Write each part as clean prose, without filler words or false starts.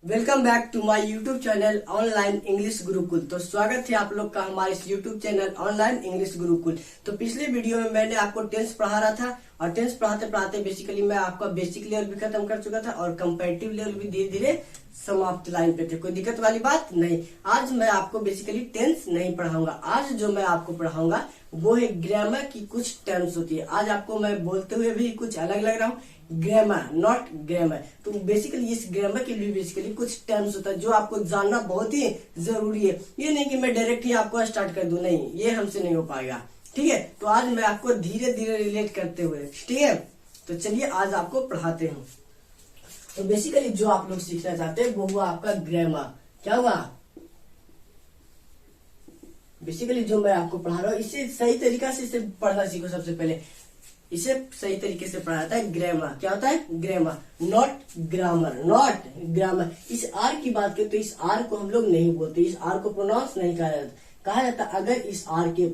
Welcome back to my YouTube channel online English Gurukul. तो स्वागत है आप लोग का हमारे इस YouTube channel online English Gurukul. तो पिछले वीडियो में मैंने आपको टेंस पढ़ा रहा था और टेंस पढ़ाते पढ़ाते बेसिकली मैं आपका बेसिक लेवल भी खत्म कर चुका था और कंपैरेटिव लेवल भी धीरे धीरे समाप्त लाइन पे थे। कोई दिक्कत वाली बात नहीं। आज मैं आपको बेसिकली टेंस नहीं पढ़ाऊंगा। आज जो मैं आपको पढ़ाऊंगा वो है ग्रामर की कुछ टर्म्स होती है। आज आपको मैं बोलते हुए भी कुछ अलग लग रहा हूँ, ग्रामर नॉट ग्रामर। तो बेसिकली इस ग्रामर के लिए बेसिकली कुछ टर्म्स होता है जो आपको जानना बहुत ही जरूरी है। ये नहीं कि मैं डायरेक्ट ही आपको स्टार्ट कर दूं, नहीं, ये हमसे नहीं हो पाएगा। ठीक है, तो आज मैं आपको धीरे धीरे रिलेट करते हुए, ठीक है, तो चलिए आज आपको पढ़ाते हैं। तो बेसिकली जो आप लोग सीखना चाहते हैं वो हुआ आपका ग्रामर। क्या हुआ? बेसिकली जो मैं आपको पढ़ा रहा हूँ इसे सही तरीका से इसे पढ़ना सीखो। सबसे पहले इसे सही तरीके से पढ़ा जाता है ग्रामर। क्या होता है? Grammar, not grammar, not grammar. इस आर की बात करें तो इस आर को हम लोग नहीं बोलते, इस आर को प्रोनाउंस नहीं कहा जाता अगर इस आर के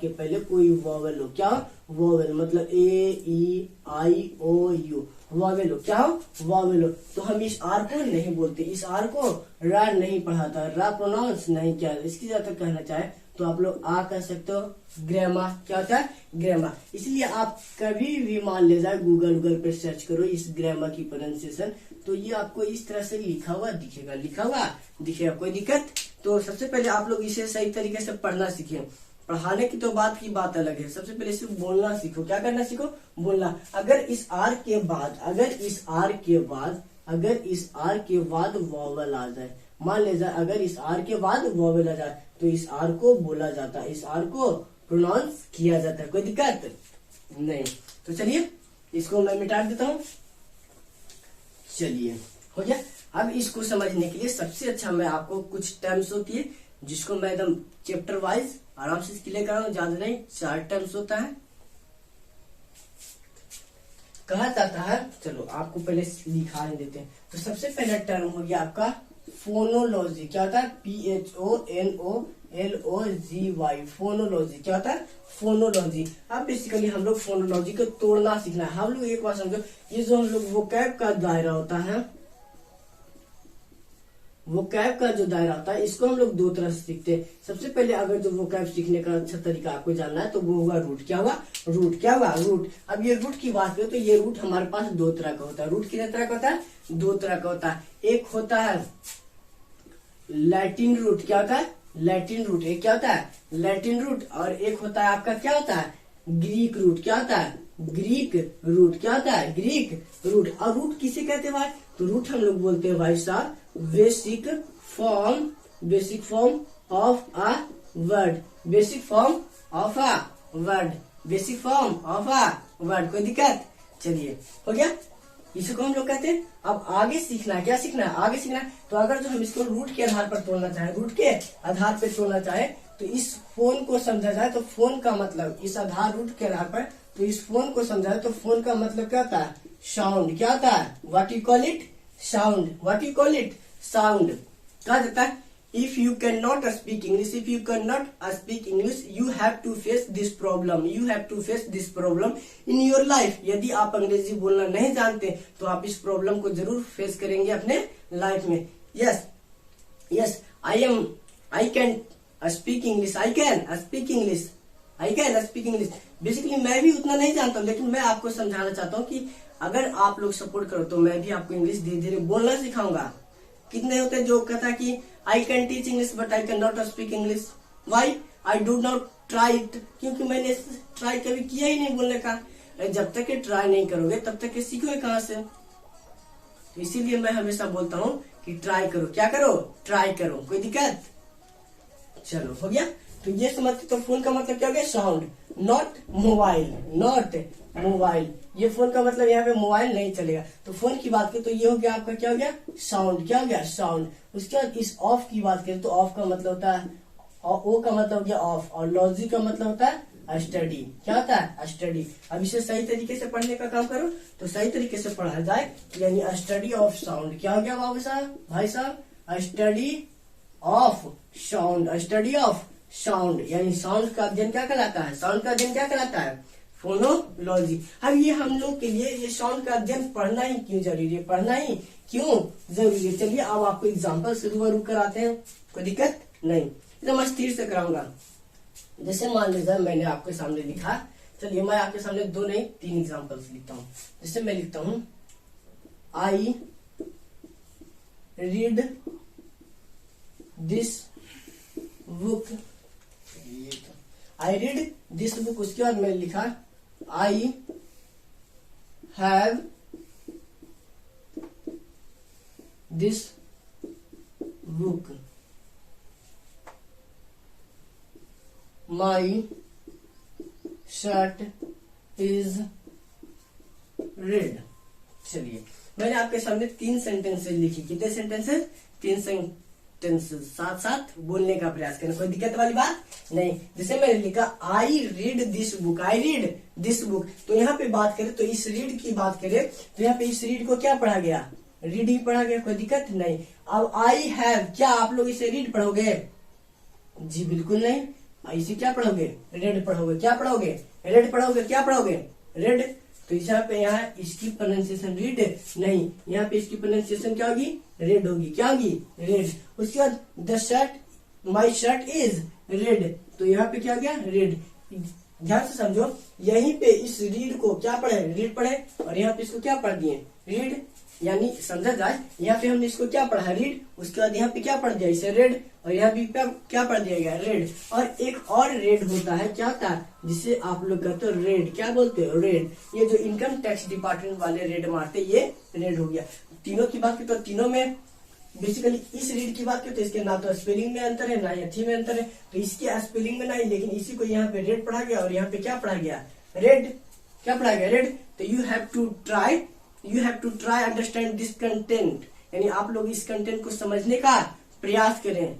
पहले कोई वॉवेल हो। क्या वॉवेल? मतलब ए ई आई ओ यू, वॉवेल हो। क्या हो? वॉवेल हो। तो हम इस आर को नहीं बोलते, इस आर को रा नहीं पढ़ाता, रा प्रोनाउंस नहीं किया। इसकी ज्यादा कहना चाहे तो आप लोग आ कह सकते हो। ग्रामर क्या होता है? ग्रामर। इसलिए आप कभी भी मान ले जाए गूगल पे सर्च करो इस ग्रामर की प्रोनाउंसिएशन, तो ये आपको इस तरह से लिखा हुआ दिखेगा। कोई दिक्कत? तो सबसे पहले आप लोग इसे सही तरीके से पढ़ना सीखें। पढ़ाने की तो बात अलग है। सबसे पहले सिर्फ बोलना सीखो। क्या करना सीखो? बोलना। अगर इस आर के बाद वॉवल आ जाए, मान ले जाए अगर इस आर के बाद वॉवल आ जाए तो इस आर को बोला जाता है, इस आर को प्रोनाउंस किया जाता है। कोई दिक्कत नहीं। तो चलिए इसको मैं मिटा देता हूँ। चलिए हो गया। अब इसको समझने के लिए सबसे अच्छा मैं आपको कुछ टर्म्स होती है जिसको मैं एकदम चैप्टर वाइज आराम से क्लियर कर रहा हूँ। ज्यादा नहीं, 4 टर्म्स होता है। कहा जाता है, चलो आपको पहले लिखा देते हैं। तो सबसे पहला टर्म हो गया आपका फोनोलॉजी। क्या होता है? PHONOLOGY, phonology. क्या होता है? फोनोलॉजी। अब बेसिकली हम लोग फोनोलॉजी को तोड़ना सीखना है। हम लोग एक बार समझो, ये जो हम लोग वोकैब का दायरा होता है, वोकैब का जो दायरा होता है इसको हम लोग दो तरह से सीखते हैं। सबसे पहले अगर जो वोकैब सीखने का अच्छा तरीका आपको जानना है तो वो हुआ रूट। क्या हुआ? रूट। क्या हुआ? रूट। अब ये रूट की बात करें तो ये रूट हमारे पास दो तरह का होता है। रूट कितने तरह का होता है? 2 तरह का होता है। एक होता है लैटिन रूट। क्या होता है? Latin root. एक क्या होता है? Latin root. और एक होता है आपका क्या होता है? Greek root. क्या होता है? Greek root. क्या होता है? Greek root. और रूट किसे कहते हैं भाई? तो रूट हम लोग बोलते हैं भाई साहब basic form of a word. Basic form of a word. कोई दिक्कत? चलिए हो गया। इसको हम लोग कहते हैं। अब आगे सीखना है। क्या सीखना है? आगे सीखना है। तो अगर जो हम इसको रूट के आधार पर तोड़ना चाहे, तो इस फोन को समझा जाए तो फोन का मतलब इस आधार रूट के आधार पर, तो इस फोन को समझा जाए तो फोन का मतलब क्या होता है? साउंड। क्या होता है? What you call it? Sound. कहा जाता है if you cannot speak English, you have to face this problem in your life। यदि आप अंग्रेजी बोलना नहीं जानते तो आप इस प्रॉब्लम को जरूर फेस करेंगे अपने लाइफ में। Yes I can speak English। Basically मैं भी उतना नहीं जानता हूँ, लेकिन मैं आपको समझाना चाहता हूँ कि अगर आप लोग सपोर्ट करो तो मैं भी आपको इंग्लिश धीरे धीरे बोलना सिखाऊंगा। कितने होते हैं जो कहता है कि I can teach English but I can not speak English. Why? I do not try it. क्योंकि मैंने ट्राई कभी किया ही नहीं बोलने का। जब तक ये ट्राई नहीं करोगे तब तक ये सीखोगे कहाँ से? तो इसीलिए मैं हमेशा बोलता हूँ कि ट्राई करो। क्या करो? ट्राई करो। कोई दिक्कत? चलो हो गया। तो ये समझते तो फोन का मतलब क्या हो गया? Sound, not mobile. ये फोन का मतलब यहाँ पे मोबाइल नहीं चलेगा। तो फोन की बात करें तो ये हो गया आपका क्या हो गया? साउंड। क्या हो गया? साउंड। उसके बाद इस ऑफ की बात करें तो ऑफ का मतलब होता है, ओ का मतलब हो गया ऑफ, और लॉजी का मतलब होता है स्टडी। क्या होता है? स्टडी। अब इसे सही तरीके से पढ़ने का काम करो तो सही तरीके से पढ़ा जाए, यानी स्टडी ऑफ साउंड। क्या हो गया भाई साहब? स्टडी ऑफ साउंड, यानी साउंड का अध्ययन क्या कहलाता है? फोनोलॉजी। अब ये हम लोग के लिए ये साउंड का अध्ययन पढ़ना ही क्यों जरूरी है? पढ़ना ही क्यों जरूरी है। चलिए अब आपको एग्जाम्पल से रूबरू कराते हैं, कोई दिक्कत नहीं, एकदम स्थिर से कराऊंगा। जैसे मान लीजिए मैंने आपके सामने लिखा, चलिए मैं आपके सामने 2 नहीं 3 एग्जाम्पल्स लिखता हूँ। जैसे मैं लिखता हूँ I read this book, I read this book, उसके बाद मैंने लिखा I have this book, my shirt is red. चलिए मैंने आपके सामने 3 सेंटेंसेस लिखी, कितने सेंटेंसेस, 3 सेंटेंसेस, साथ साथ बोलने का प्रयास करना, कोई दिक्कत वाली बात नहीं। जैसे मैंने लिखा I read this book, I read this book, तो यहाँ पे बात करें तो इस रीड की बात करें तो यहाँ पे इस रीड को क्या पढ़ा गया, रीड ही पढ़ा गया, कोई दिक्कत नहीं। अब आई हैव, क्या आप लोग इसे रीड पढ़ोगे, जी बिल्कुल नहीं, इसे क्या पढ़ोगे, रेड पढ़ोगे, क्या पढ़ोगे, रेड पढ़ोगे, क्या पढ़ोगे, रेड। तो यहाँ पे यहाँ इसकी प्रोनाउंसिएशन रीड नहीं, यहाँ पे इसकी प्रोनाउंसिएशन क्या होगी, रेड होगी, क्या होगी, रेड। उसके बाद the shirt, my shirt is red, तो यहाँ पे क्या हो गया, रेड। ध्यान से समझो, यहीं पे इस रीड को क्या पढ़े, रीड पढ़े, और यहाँ पे इसको क्या पढ़ दिए, रीड, यानी समझा जाए यहाँ पे हमने इसको क्या पढ़ा, रीड, उसके बाद यहाँ पे क्या पढ़ दिया, इसे रेड, और यहाँ भी क्या पढ़ दिया गया, रेड। और एक और रेड होता है, क्या होता है, जिसे आप लोग कहते हो रेड, क्या बोलते हो, रेड। ये जो इनकम टैक्स डिपार्टमेंट वाले रेड मारते, ये रेड हो गया। तीनों की बात की तो तीनों में बेसिकली इस रीड की बात की तो इसके ना तो स्पेलिंग में अंतर है, ना ही अथी में अंतर है, तो इसके स्पेलिंग में नहीं, लेकिन इसी को यहाँ पे रेड पढ़ा गया और यहाँ पे क्या पढ़ा गया, रेड, क्या पढ़ा गया, रेड। तो you have to try understand this content, यानी आप लोग इस कंटेंट को समझने का प्रयास करें,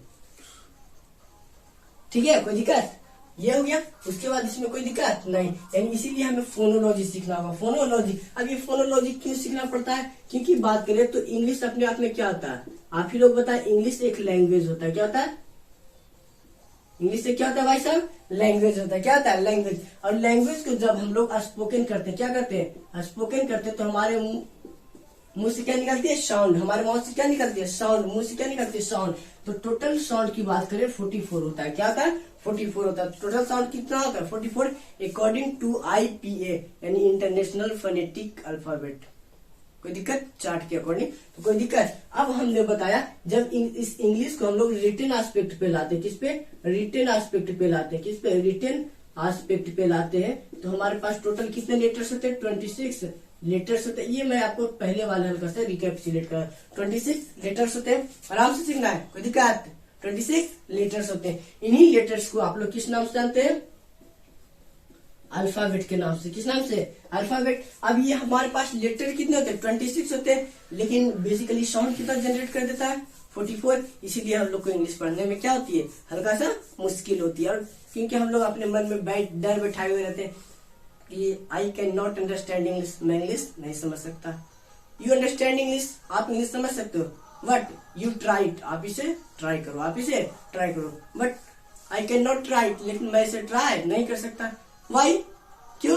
ठीक है, कोई दिक्कत, ये हो गया। उसके बाद इसमें कोई दिक्कत नहीं, यानी इसीलिए हमें फोनोलॉजी सीखना होगा, फोनोलॉजी। अब ये फोनोलॉजी क्यों सीखना पड़ता है, क्योंकि बात करें तो इंग्लिश अपने आप में क्या होता है, आप ही लोग बताएं, इंग्लिश एक लैंग्वेज होता है, क्या होता है, इंग्लिश से क्या होता है भाई साहब, लैंग्वेज होता है, क्या होता है, लैंग्वेज। और लैंग्वेज को जब हम लोग स्पोकन करते हैं, क्या करते हैं, स्पोकन करते हैं, तो हमारे मुंह से क्या निकलती है, साउंड, हमारे मुंह से क्या निकलती है, साउंड, मुंह से क्या निकलती है, साउंड। तो टोटल साउंड की बात करें 44 होता है, क्या होता है, 44 होता है। टोटल साउंड कितना होता है, 44, अकॉर्डिंग टू IPA, यानी इंटरनेशनल फोनेटिक अल्फाबेट। कोई दिक्कत, चार्ट के अकॉर्डिंग, तो कोई दिक्कत। अब हमने बताया जब इस इंग्लिश को हम लोग रिटन एस्पेक्ट पे लाते हैं, किस पे, रिटन एस्पेक्ट पे लाते हैं, किस पे, रिटन एस्पेक्ट पे लाते हैं, तो हमारे पास टोटल कितने लेटर्स होते हैं, 26 लेटर्स होते हैं। ये मैं आपको पहले वाले हल्का से रिकैपिचुलेट कर, 26 लेटर्स होते हैं, आराम से सीखना है, कोई दिक्कत, 26 लेटर्स होते हैं। इन्हीं लेटर्स को आप लोग किस नाम से जानते हैं, अल्फाबेट के नाम से, किस नाम से, अल्फाबेट। अब ये हमारे पास लेटर कितने होते हैं, 26 होते हैं, लेकिन बेसिकली साउंड कितना जनरेट कर देता है, 44। इसीलिए हम लोग को इंग्लिश पढ़ने में क्या होती है, हल्का सा मुश्किल होती है। और क्योंकि हम लोग अपने मन में डर बैठाए हुए रहते हैं कि I can not understand English, मैं इंग्लिश नहीं समझ सकता। यू अंडरस्टैंड इंग्लिश, आप इंग्लिश समझ सकते हो, बट यू ट्राई इट, आप इसे ट्राई करो, आप इसे ट्राई करो, but I can not try it, लेकिन मैं इसे ट्राई नहीं कर सकता। वाई, क्यों,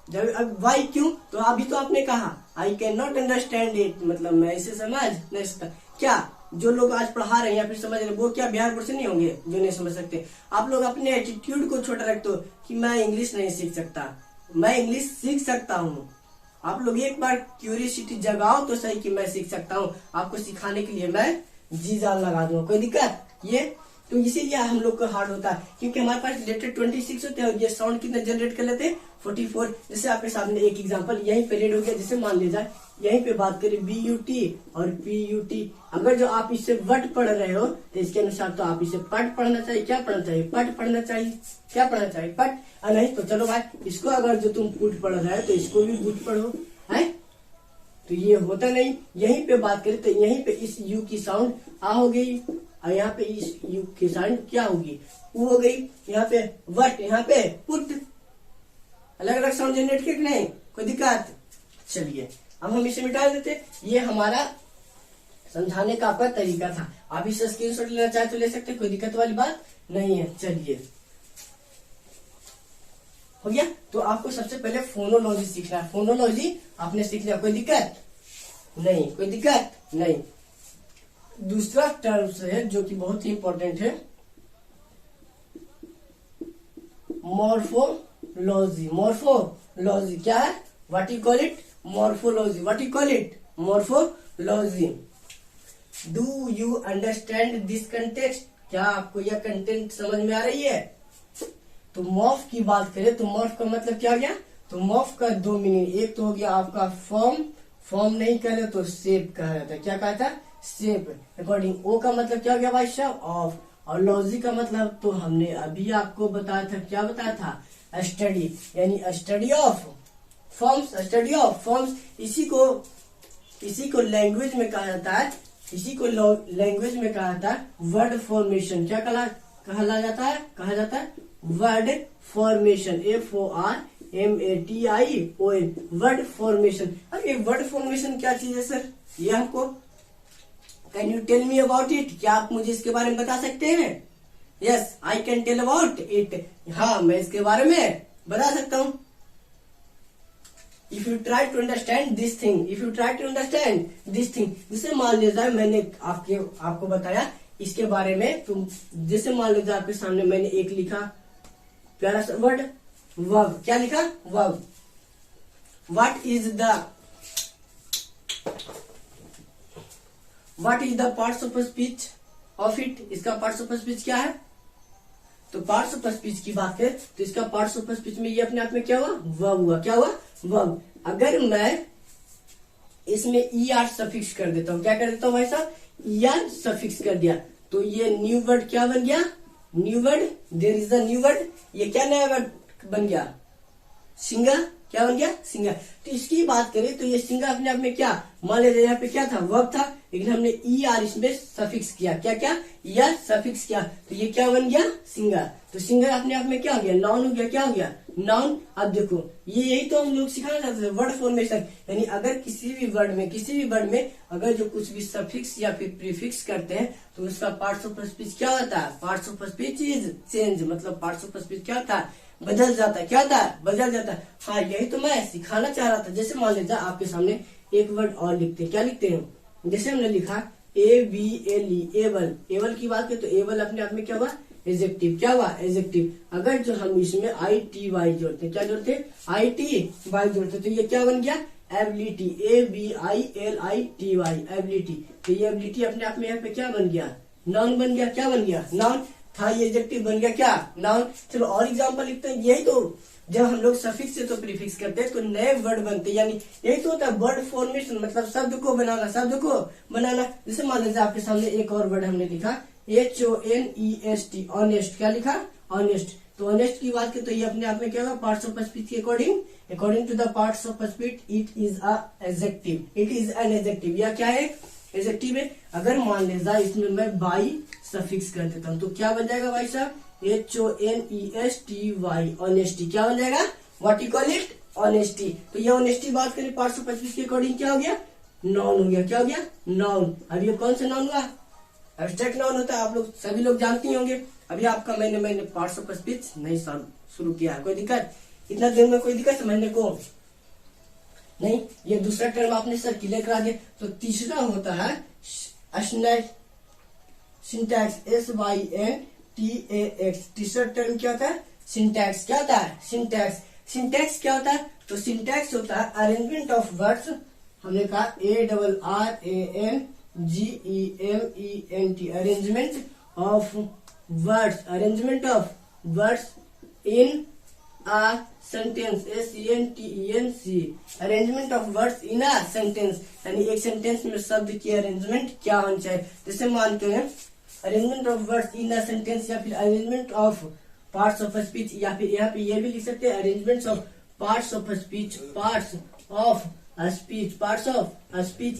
जब अब वाई क्यों, तो अभी तो आपने कहा आई कैन नॉट अंडरस्टैंड इट, मतलब मैं इसे समझ नहीं सकता। क्या जो लोग आज पढ़ा रहे हैं या फिर समझ रहे हैं, वो क्या बिहार बोर्ड से नहीं होंगे जो नहीं समझ सकते। आप लोग अपने एटीट्यूड को छोटा रखते हो कि मैं इंग्लिश नहीं सीख सकता, मैं इंग्लिश सीख सकता हूँ। आप लोग एक बार क्यूरियोसिटी जगाओ तो सही कि मैं सीख सकता हूँ, आपको सिखाने के लिए मैं जी जान लगा दूंगा, कोई दिक्कत। ये तो इसीलिए हम लोग को हार्ड होता है, क्योंकि हमारे पास लेटर 26 होते हैं और ये साउंड कितना जनरेट कर लेते हैं, 44। जैसे आपके सामने एक एग्जांपल यहीं पे रेड हो गया, जैसे मान लीजिए यहीं पे बात करें BUT और PUT, अगर जो आप इससे वट पढ़ रहे हो तो इसके अनुसार तो आप इसे पट पढ़ना चाहिए, क्या पढ़ना चाहिए, पट पढ़ना चाहिए, क्या पढ़ना चाहिए, पट। नहीं तो चलो भाई, इसको अगर जो तुम पुट पढ़ रहे हो तो इसको भी बुट पढ़ो, है, तो ये होता नहीं। यहीं पे बात करें तो यहीं पे इस यू की साउंड आ हो गई, और यहाँ पे इस यू की साउंड क्या होगी, ऊ हो गई। यहाँ पे वट, यहाँ पे पुट, अलग अलग साउंड जनरेट किए नहीं, कोई दिक्कत। चलिए अब हम इसे मिटा देते, ये हमारा समझाने का आपका तरीका था। आप इसे स्क्रीनशॉट लेना चाहे तो ले सकते, कोई दिक्कत वाली बात नहीं है। चलिए हो गया, तो आपको सबसे पहले फोनोलॉजी सीखना है, फोनोलॉजी आपने सीख लिया, कोई दिक्कत नहीं, कोई दिक्कत नहीं। दूसरा टर्म्स है जो कि बहुत ही इंपॉर्टेंट है, मॉर्फोलॉजी। मॉर्फोलॉजी क्या है? What you call it? Morphology. What you call it? Morphology. Do you understand this context? क्या आपको यह कंटेंट समझ में आ रही है? तो मॉर्फ की बात करें तो मॉर्फ का मतलब क्या हो गया? तो मॉर्फ का दो मीनिंग, एक तो हो गया आपका फॉर्म नहीं कहे तो शेप कहा जाता है। क्या कहा था? शेप। अकॉर्डिंग। ओ का मतलब क्या हो गया भाई साहब? ऑफ। और लॉजी का मतलब तो हमने अभी आपको बताया था, क्या बताया था? स्टडी, यानी study of forms. Study of forms इसी को लैंग्वेज में कहा जाता है, इसी को लैंग्वेज में कहा जाता है वर्ड फॉर्मेशन। क्या कहा जाता है? Word formation. FORMATION, word formation. अब ये वर्ड फॉर्मेशन क्या चीज है सर? ये हमको can you tell me about it? क्या आप मुझे इसके बारे में बता सकते हैं? Yes, I can tell about it. हाँ, मैं इसके बारे में बता सकता हूं। If you try to understand this thing, जैसे मान लीजिए मैंने आपको बताया इसके बारे में, तुम जैसे मान लीजिए आपके सामने मैंने एक लिखा प्यारा सा वर्ड वर्ब। क्या लिखा? Verb. What is the parts of speech of it? इसका पार्ट्स ऑफ स्पीच क्या है? तो पार्ट्स ऑफ स्पीच की बात करें तो इसका पार्ट्स ऑफ स्पीच में ये अपने आप में क्या हुआ? वर्ब हुआ। क्या हुआ? वर्ब। अगर मैं इसमें ER सफिक्स कर देता हूँ, क्या कर देता हूँ भाई साहब? ER सफिक्स कर दिया तो ये न्यू वर्ड क्या बन गया? New word. There is a new word. ये क्या नया वर्ड बन गया? सिंगर। क्या बन गया? सिंगर। तो इसकी बात करें तो ये सिंगर अपने आप में क्या, मान लीजिए यहाँ पे क्या था? वर्ब था, लेकिन हमने ER इसमें सफिक्स किया। क्या? ER सफिक्स किया तो ये क्या बन गया? सिंगर। तो सिंगर अपने आप में क्या हो गया? नाउन हो गया। क्या हो गया? नाउन। अब देखो यही तो हम लोग सिखाना चाहते थे, वर्ड फॉर्मेशन। यानी अगर किसी भी वर्ड में अगर जो कुछ भी सफिक्स या फिर प्रीफिक्स करते हैं तो उसका पार्ट्स ऑफ स्पीच क्या होता है? Parts of speech is change. मतलब पार्ट्स ऑफ स्पीच क्या होता है? बदल जाता है। क्या होता है? बदल जाता है। हाँ, यही तो मैं सिखाना चाह रहा था। जैसे मान लीजिए आपके सामने एक वर्ड और लिखते हैं। क्या लिखते हैं? जैसे हमने लिखा ABLE, एबल। एबल की बात करें तो एबल अपने आप में क्या हुआ? एडजेक्टिव। क्या हुआ? एडजेक्टिव। अगर जो हम इसमें ITY जोड़ते हैं, क्या जोड़ते हैं? ITY जोड़ते हैं तो ये क्या बन गया? एबिलिटी। ABILITY, ability. तो ये एबिलिटी अपने आप में यहाँ पे क्या बन गया? नाउन बन गया। क्या बन गया? नाउन था। ये एडजेक्टिव बन गया क्या? नाउन। चलो और एग्जांपल लिखते हैं। यही तो जब हम लोग सफिक्स से तो प्रीफिक्स करते हैं तो नए वर्ड बनते हैं, यानी यही तो होता है वर्ड फॉर्मेशन। मतलब शब्द को बनाना। जैसे मान लीजिए आपके सामने एक और वर्ड हमने लिखा HONEST, ऑनेस्ट। क्या लिखा? ऑनेस्ट। तो ऑनेस्ट की बात करें तो ये अपने आप में क्या होगा? पार्ट्स ऑफ स्पीच के according to the parts of speech it is an adjective. या क्या है? एडजेक्टिव है। अगर मान लीजिए इसमें मैं बाई सफिक्स कर देता हूँ तो क्या बन जाएगा भाई साहब? HONESTY, honesty. क्या बन जाएगा? What you call it? Honesty. तो ये ऑनेस्टी बात करें पार्ट्स ऑफ स्पीच के अकॉर्डिंग क्या हो गया? नाउन हो गया। क्या हो गया? नाउन। अब ये कौन सा नाउन हुआ? एब्स्ट्रैक्ट नाउन होता है। आप लोग सभी लोग जानते ही होंगे। अभी आपका मैंने पार्ट्स ऑफ स्पीच नहीं शुरू किया है। कोई दिक्कत? इतना देर में कोई दिक्कत समझने को नहीं? ये दूसरा टर्म आपने सर क्लियर करा दिया। तो तीसरा होता है सिंटैक्स। SYNTAX। तीसरा टर्म क्या होता है? सिंटैक्स। क्या होता है? सिंटैक्स क्या होता है? तो सिंटैक्स होता है अरेंजमेंट ऑफ वर्ड्स। हमने कहा ARRANGEMENT, arrangement of words in a sentence, SENTENC, arrangement of words in a sentence. यानी एक सेंटेंस में शब्द की अरेंजमेंट क्या होनी चाहिए। जैसे मानते हैं arrangement of words in a sentence, या फिर arrangement of parts of speech, या फिर यहाँ पे ये भी लिख सकते हैं arrangement of parts of speech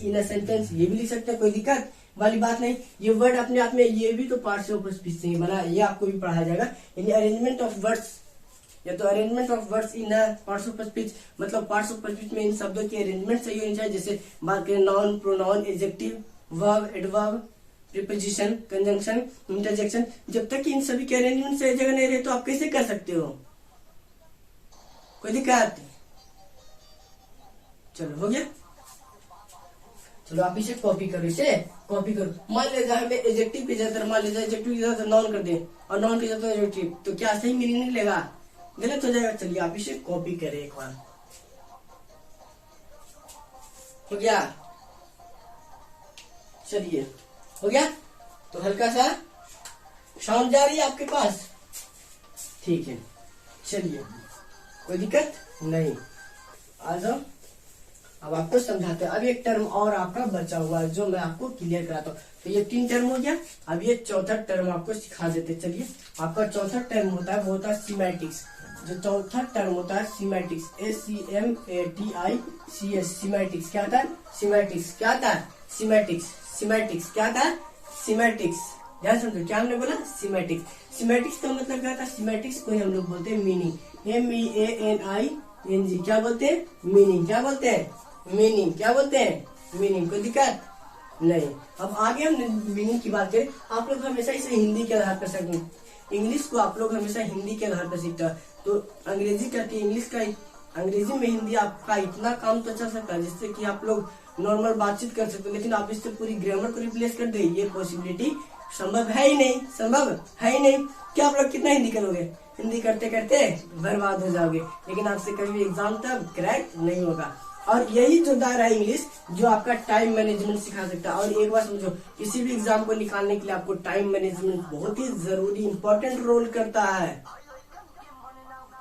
in a sentence. ये भी लिख सकते हैं, कोई दिक्कत वाली बात नहीं। ये वर्ड अपने आप में ये भी तो पार्ट्स ऑफ स्पीच से ही बना, ये आपको भी पढ़ाया जाएगा। यानी अरेंजमेंट ऑफ वर्ड्स या तो arrangement of words in parts of speech, मतलब पार्ट्स ऑफ स्पीच में इन शब्दों की अरेंजमेंट सही होनी चाहिए। जैसे बात करें noun, pronoun, adjective, verb, adverb, preposition, conjunction, interjection. जब तक इन सभी के अरेंजमेंट सही जगह नहीं रहे तो आप कैसे कर सकते हो? कोई दिक्कत? चलो हो गया। चलो आप इसे कॉपी करो, इसे कॉपी करो। मान लीजिए हमें एडजेक्टिव की जगह, मान लीजिए एडजेक्टिव की जगह नॉन कर दे और नॉन की जगह एडजेक्टिव, तो क्या सही मीनिंग नहीं लेगा, गलत हो जाएगा। चलिए आप इसे कॉपी करें एक बार, हो गया, चलिए हो गया। तो हल्का सा साउंड जा रही है आपके पास, ठीक है, चलिए कोई दिक्कत नहीं। आ जाओ, अब आपको समझाते हैं। अब एक टर्म और आपका बचा हुआ है जो मैं आपको क्लियर कराता हूँ। तो ये 3 टर्म हो गया, अब ये चौथा टर्म आपको सिखा देते। चलिए, आपका चौथा टर्म होता है वो होता है सीमेटिक्स। जो चौथा टर्म होता है सीमेटिक्स, SCMATICS, सीमेटिक्स क्या था, सीमेटिक्स क्या था, सीमेटिक्स, सीमेटिक्स क्या था, सीमेटिक्स, ध्यान समझो क्या हमने बोला, सीमेटिक्स। सीमेटिक्स का मतलब क्या था, सीमेटिक्स को हम लोग बोलते हैं मीनिंग, MEANING, क्या बोलते हैं, मीनिंग, क्या बोलते हैं, मीनिंग, क्या बोलते हैं, मीनिंग। कोई दिक्कत नहीं। अब आगे हम मीनिंग की बात करें, आप लोग हमेशा इसे हिंदी के आधार पर सीखते, इंग्लिश को आप लोग हमेशा हिंदी के आधार पर सीखते हैं, तो अंग्रेजी करती है, इंग्लिश का, अंग्रेजी में हिंदी आपका इतना काम तो चल सकता है जिससे कि आप लोग नॉर्मल बातचीत कर सकते हो, लेकिन आप इससे पूरी ग्रामर को रिप्लेस कर दे, ये पॉसिबिलिटी संभव है ही नहीं, संभव है ही नहीं। क्या आप लोग कितना हिंदी करोगे, हिंदी करते करते बर्बाद हो जाओगे, लेकिन आपसे कभी एग्जाम तक क्रैक नहीं होगा। और यही जो दायरा है इंग्लिश, जो आपका टाइम मैनेजमेंट सिखा सकता है। और एक बार समझो, किसी भी एग्जाम को निकालने के लिए आपको टाइम मैनेजमेंट बहुत ही जरूरी, इंपॉर्टेंट रोल करता है,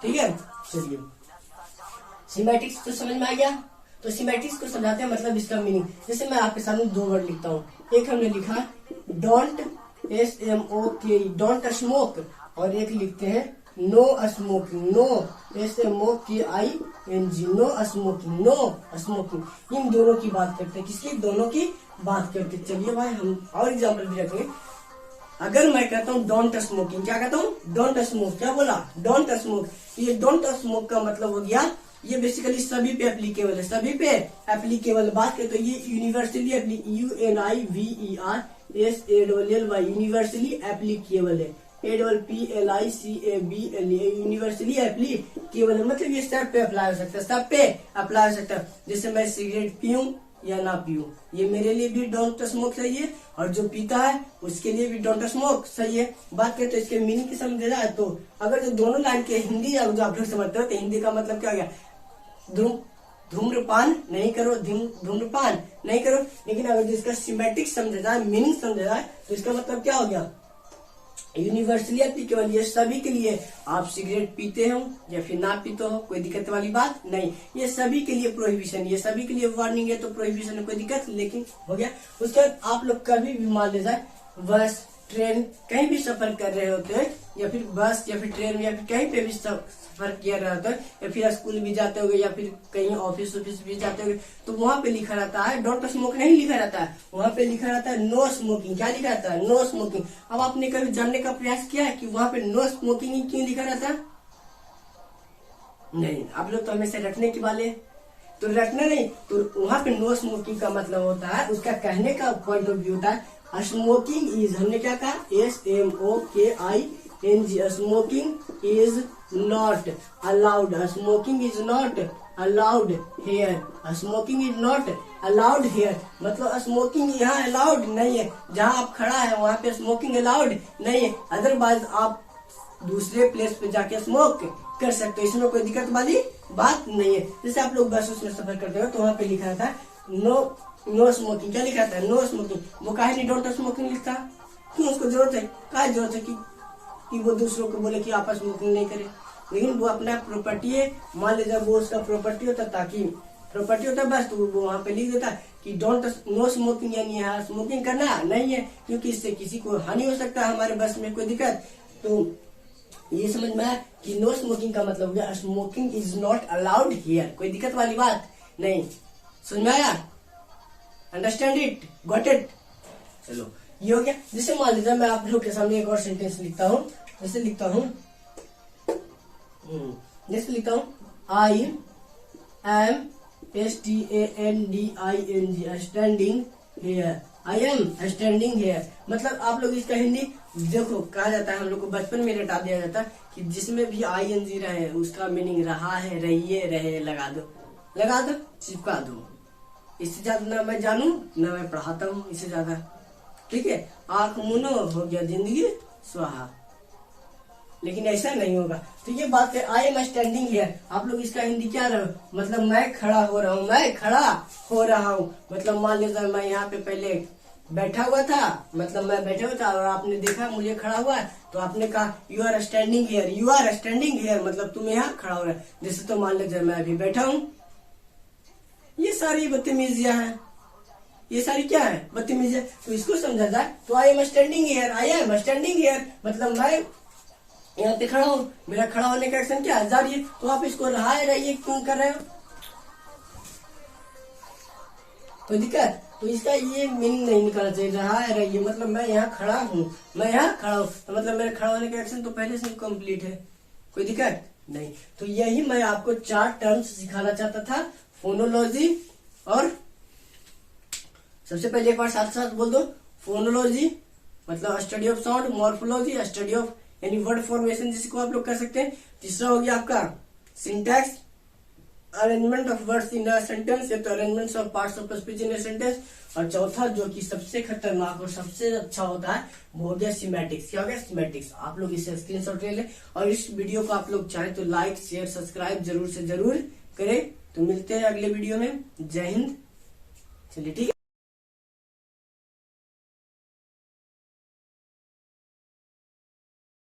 ठीक है। चलिए, सीमेटिक्स तो समझ में आ गया। तो सीमेटिक्स को समझाते हैं, मतलब इसका मीनिंग। जैसे मैं आपके सामने 2 वर्ड लिखता हूँ, एक हमने लिखा डोंट, SMOK, डोंट स्मोक, और एक लिखते हैं no smoking, no SMOKING, no smoking, no smoking. इन दोनों की बात करते हैं, किसकी, दोनों की बात करते हैं। चलिए भाई, हम और एग्जाम्पल भी रखेंगे। अगर मैं कहता हूँ डोंट स्मोकिंग, क्या कहता हूँ, डोंट स्मोक, क्या बोला, डोंट स्मोक। ये डोंट स्मोक का मतलब हो गया, ये बेसिकली सभी पे एप्लीकेबल है, सभी पे एप्लीकेबल। बात करें तो ये यूनिवर्सली, UNIVERSALLY, यूनिवर्सली एप्लीकेबल है, APPLICABLE, यूनिवर्सली एप्लीकेबल है, मतलब ये सब पे अप्लाई हो सकता है, सब पे अप्लाई हो सकता है। जैसे मैं सिगरेट पीऊं या ना पीऊं, ये मेरे लिए भी डोंट स्मोक सही है, और जो पीता है उसके लिए भी डोंट स्मोक सही है। बात करें तो इसके मीनिंग की समझ जाए तो, अगर जो दोनों लाइन के हिंदी जो आप लोग समझते हो, तो हिंदी का मतलब क्या हो गया, धूम्रपान नहीं करो, धूम्रपान नहीं करो। लेकिन अगर जिसका सिमेटिक समझा जाए, मीनिंग समझा जाए, तो इसका मतलब क्या हो गया, यूनिवर्सली एप्लीकेबल, ये सभी के लिए। आप सिगरेट पीते हो या फिर ना पीते हो, कोई दिक्कत वाली बात नहीं, ये सभी के लिए प्रोहिबिशन, ये सभी के लिए वार्निंग है, तो प्रोहिबिशन है, कोई दिक्कत, लेकिन हो गया। उसके बाद आप लोग कभी भी मान ले जाए, बस, ट्रेन, कहीं भी सफर कर रहे होते हैं, या फिर बस या फिर ट्रेन या फिर कहीं पे भी सफर किया रहता है, या फिर स्कूल भी जाते होगे या फिर कहीं ऑफिस भी जाते होगे, तो वहां पे लिखा रहता है डोंट स्मोक नहीं लिखा रहता है, वहां पे लिखा रहता है नो स्मोकिंग। क्या लिखा रहता है, नो स्मोकिंग। अब आपने कभी जानने का प्रयास किया है कि वहां पे नो स्मोकिंग क्यों लिखा रहता है? नहीं, आप लोग तो हमेशा रखने के वाले, तो रखना नहीं, तो वहां पे नो स्मोकिंग का मतलब होता है, उसका कहने का पॉइंट ऑफ व्यू होता है, स्मोकिंग इज, हमने क्या कहा, SMOKING, smoking is not allowed, smoking is not allowed here, smoking is not allowed here, मतलब स्मोकिंग यहाँ अलाउड नहीं है, जहाँ आप खड़ा है वहाँ पे स्मोकिंग अलाउड नहीं है, अदरवाइज आप दूसरे प्लेस पे जाके स्मोक कर सकते हो, इसमें कोई दिक्कत वाली बात नहीं है। जैसे आप लोग बस में सफर करते हो, तो वहाँ पे लिखा था नो स्मोकिंग, क्या लिखा था, नो स्मोकिंग। वो काहे नहीं डोंट स्मोकिंग लिखता, क्यों, उसको जरूरत है, क्या जरूरत है कि वो दूसरों को बोले कि आप स्मोकिंग नहीं करे, लेकिन वो अपना प्रॉपर्टी है, मान लीजिए वो उसका प्रॉपर्टी होता, ताकि प्रॉपर्टी होता बस, तो वो वहाँ पे लिख देता कि डोंट, नो स्मोकिंग, यानी यहाँ स्मोकिंग करना नहीं है, क्योंकि इससे किसी को हानि हो सकता है, हमारे बस में कोई दिक्कत। तो ये समझ में आया कि नो स्मोकिंग का मतलब हो गया smoking is not allowed here, कोई दिक्कत वाली बात नहीं, समझ में आया, अंडरस्टैंड इट, गॉट इट। चलो ये हो गया। जैसे मान लीजिए मैं आप लोग के सामने एक और सेंटेंस लिखता हूँ, जैसे लिखता हूँ I am STANDING, standing here, I am standing here, मतलब आप लोग इसका हिंदी देखो, कहा जाता है, हम लोग को बचपन में रटा दिया जाता है कि जिसमें भी ING रहे उसका मीनिंग रहा है, रहिए, रहे, लगा दो, चिपका दो, इससे ज्यादा ना मैं जानू ना मैं पढ़ाता हूँ इससे ज्यादा। ठीक है, आंख मुनो हो गया जिंदगी स्वाहा। लेकिन ऐसा नहीं होगा। तो ये बात है, आई एम स्टैंडिंग हियर। आप लोग इसका हिंदी क्या रहो, मतलब मैं खड़ा हो रहा हूँ, मैं खड़ा हो रहा हूँ। मतलब मान लीजिए मैं यहाँ पे पहले बैठा हुआ था, मतलब मैं बैठा हुआ था और आपने देखा मुझे खड़ा हुआ है, तो आपने कहा you are standing here, you are standing here, मतलब तुम यहाँ खड़ा हो रहा है। जैसे तो मान लीजिए मैं अभी बैठा हूँ। ये सारी बदतमीजियां हैं, ये सारी क्या है, बदतमीजियां। तो इसको समझा जाए तो I am standing here, I am standing here, मतलब मैं यहाँ पे खड़ा हूँ। मेरा खड़ा होने का एक्शन क्या है, जा रही है। तो आप इसको रहिए क्यों कर रहे हो, कोई दिक्कत। तो इसका ये मीनिंग नहीं निकालना चाहिए, रहिए मतलब मैं यहाँ खड़ा हूँ, मैं यहाँ खड़ा हूँ, तो मतलब मेरे खड़ा होने का एक्शन तो पहले से कंप्लीट है, कोई दिक्कत नहीं। तो यही मैं आपको 4 टर्म्स सिखाना चाहता था, फोनोलॉजी। और सबसे पहले एक बार साथ साथ बोल दो, फोनोलॉजी मतलब study of sound, morphology study of यानी वर्ड फॉर्मेशन जिसको आप लोग कह सकते हैं। तीसरा हो गया आपका syntax, arrangement of words in a sentence, या तो arrangement of parts of speech in a sentence. और चौथा जो कि सबसे खतरनाक और सबसे अच्छा होता है वो हो गया सिमेटिक्स। क्या हो गया, सिमेटिक्स। आप लोग इसे स्क्रीनशॉट ले लें और इस वीडियो को आप लोग चाहे तो लाइक शेयर सब्सक्राइब जरूर से जरूर करें। तो मिलते हैं अगले वीडियो में। जय हिंद। चलिए ठीक है।